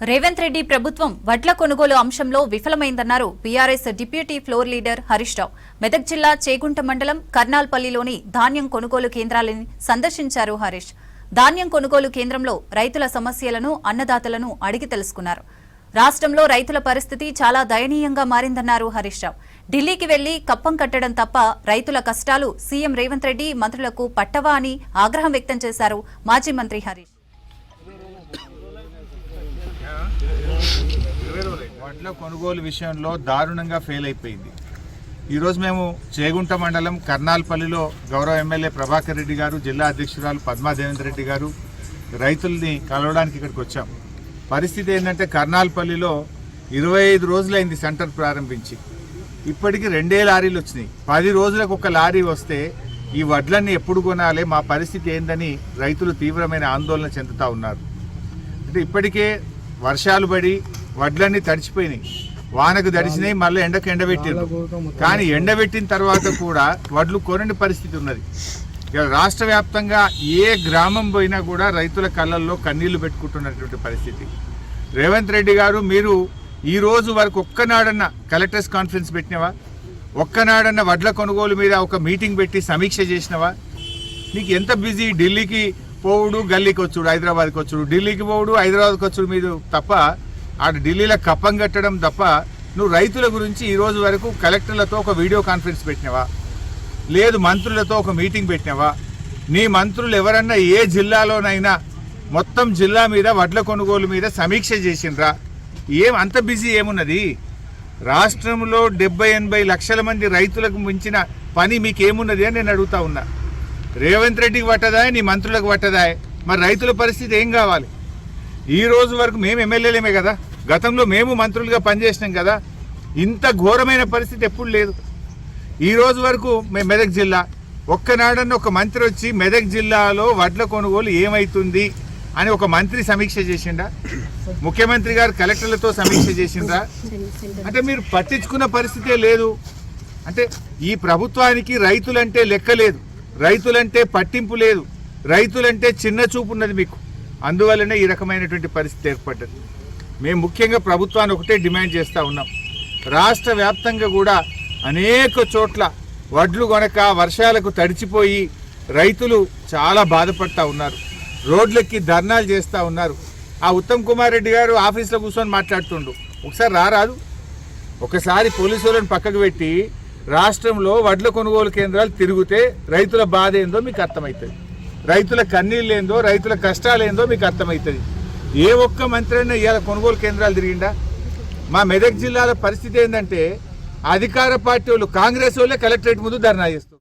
రేవంత్ రెడ్డి ప్రభుత్వం వడ్ల కొనుగోలు అంశంలో విఫలమైందన్నారు BRS deputy floor leader Harish Rao. Medak జిల్లా చేగుంట మండలం కర్నాల్పల్లిలోని ధాన్యం కొనుగోలు కేంద్రాలను సందర్శించారు హరీష్. ధాన్యం కొనుగోలు కేంద్రంలో రైతుల సమస్యలను అన్నదాతలను అడిగి తెలుసుకున్నారు. రాష్ట్రంలో రైతుల పరిస్థితి చాలా దయనీయంగా మారిందన్నారు హరీష్ రావు. ఢిల్లీకి వెళ్లి కప్పం కట్టడం తప్ప రైతుల కష్టాలు సీఎం రేవంత్ రెడ్డి మంత్రులకు పట్టవా అని ఆగ్రహం వ్యక్తం చేశారు మాజీ మంత్రి హరీష్. వడ్ల కొనుగోలు విషయంలో దారుణంగా ఫెయిల్ అయిపోయింది. ఈరోజు మేము చేగుంట మండలం కర్నాల్పల్లిలో గౌరవ ఎమ్మెల్యే ప్రభాకర్ రెడ్డి గారు, జిల్లా అధ్యక్షురాలు పద్మాదేవేంద్ర రెడ్డి గారు రైతుల్ని కలవడానికి ఇక్కడికి వచ్చాం. పరిస్థితి ఏంటంటే కర్నాల్పల్లిలో 25 రోజులైంది సెంటర్ ప్రారంభించి, ఇప్పటికీ 2 లారీలు వచ్చినాయి. 10 రోజులకు ఒక లారీ వస్తే ఈ వడ్లన్నీ ఎప్పుడు కొనాలి, మా పరిస్థితి ఏందని రైతులు తీవ్రమైన ఆందోళన చెందుతూ ఉన్నారు. అంటే ఇప్పటికే వర్షాలు పడి వడ్లన్నీ తడిచిపోయినాయి, వానకు తడిచినాయి, మళ్ళీ ఎండకు ఎండబెట్టారు. కానీ ఎండబెట్టిన తర్వాత కూడా వడ్లు కొనని పరిస్థితి ఉన్నది. ఇక రాష్ట్ర వ్యాప్తంగా ఏ గ్రామం పోయినా కూడా రైతుల కళ్ళల్లో కన్నీళ్లు పెట్టుకుంటున్నటువంటి పరిస్థితి. రేవంత్ రెడ్డి గారు, మీరు ఈ రోజు వరకు ఒక్కనాడన్న కలెక్టర్స్ కాన్ఫరెన్స్ పెట్టినవా? ఒక్కనాడన్న వడ్ల కొనుగోలు మీద ఒక మీటింగ్ పెట్టి సమీక్ష చేసినవా? నీకు ఎంత బిజీ, ఢిల్లీకి పోవుడు, గల్లీకి వచ్చుడు, హైదరాబాద్కి వచ్చుడు, ఢిల్లీకి పోవుడు, హైదరాబాద్కి వచ్చుడు మీద తప్ప, ఆడ ఢిల్లీలో కప్పం కట్టడం తప్ప నువ్వు రైతుల గురించి ఈ రోజు వరకు కలెక్టర్లతో ఒక వీడియో కాన్ఫరెన్స్ పెట్టినవా? లేదు మంత్రులతో ఒక మీటింగ్ పెట్టినవా? నీ మంత్రులు ఎవరన్నా ఏ జిల్లాలోనైనా మొత్తం జిల్లా మీద వడ్ల కొనుగోలు మీద సమీక్ష చేసిండ్రా? అంత బిజీ ఏమున్నది? రాష్ట్రంలో 70-80 లక్షల మంది రైతులకు మించిన పని మీకేమున్నది అని నేను అడుగుతా ఉన్నా. రేవంత్ రెడ్డికి పట్టదా, నీ మంత్రులకు పట్టదా? మరి రైతుల పరిస్థితి ఏం కావాలి? ఈ రోజు వరకు మేము ఎమ్మెల్యేలేమే కదా, గతంలో మేము మంత్రులుగా పనిచేసినాం కదా, ఇంత ఘోరమైన పరిస్థితి ఎప్పుడు లేదు. ఈ రోజు వరకు మేము మెదక్ జిల్లా ఒక్కనాడన్న ఒక మంత్రి వచ్చి మెదక్ జిల్లాలో వడ్ల కొనుగోలు ఏమవుతుంది అని ఒక మంత్రి సమీక్ష చేసిండా? ముఖ్యమంత్రి గారు కలెక్టర్లతో సమీక్ష చేసిండ్రా? అంటే మీరు పట్టించుకున్న పరిస్థితే లేదు. అంటే ఈ ప్రభుత్వానికి రైతులంటే లెక్క లేదు, రైతులంటే పట్టింపు లేదు, రైతులంటే చిన్న చూపు ఉన్నది మీకు. అందువల్లనే ఈ రకమైనటువంటి పరిస్థితి ఏర్పడ్డది. మేము ముఖ్యంగా ప్రభుత్వాన్ని ఒకటే డిమాండ్ చేస్తూ ఉన్నాం. రాష్ట్ర వ్యాప్తంగా కూడా అనేక చోట్ల వడ్లు కొనక వర్షాలకు తడిచిపోయి రైతులు చాలా బాధపడతా ఉన్నారు, రోడ్లెక్కి ధర్నాలు చేస్తూ ఉన్నారు. ఆ ఉత్తమ్ కుమార్ రెడ్డి గారు ఆఫీస్లో కూర్చొని మాట్లాడుతుండు. ఒకసారి రారాదు, ఒకసారి పోలీసు వాళ్ళని పక్కకు పెట్టి రాష్ట్రంలో వడ్ల కొనుగోలు కేంద్రాలు తిరిగితే రైతుల బాధ ఏందో మీకు అర్థమవుతుంది, రైతుల కన్నీళ్ళు ఏందో, రైతుల కష్టాలు ఏందో మీకు అర్థమవుతుంది. ఏ ఒక్క మంత్రి అయినా ఇవాళ కొనుగోలు కేంద్రాలు తిరిగిండా? మా మెదక్ జిల్లాల పరిస్థితి ఏంటంటే అధికార పార్టీ వాళ్ళు, కాంగ్రెస్ వాళ్ళే కలెక్టరేట్ ముందు ధర్నా చేస్తారు.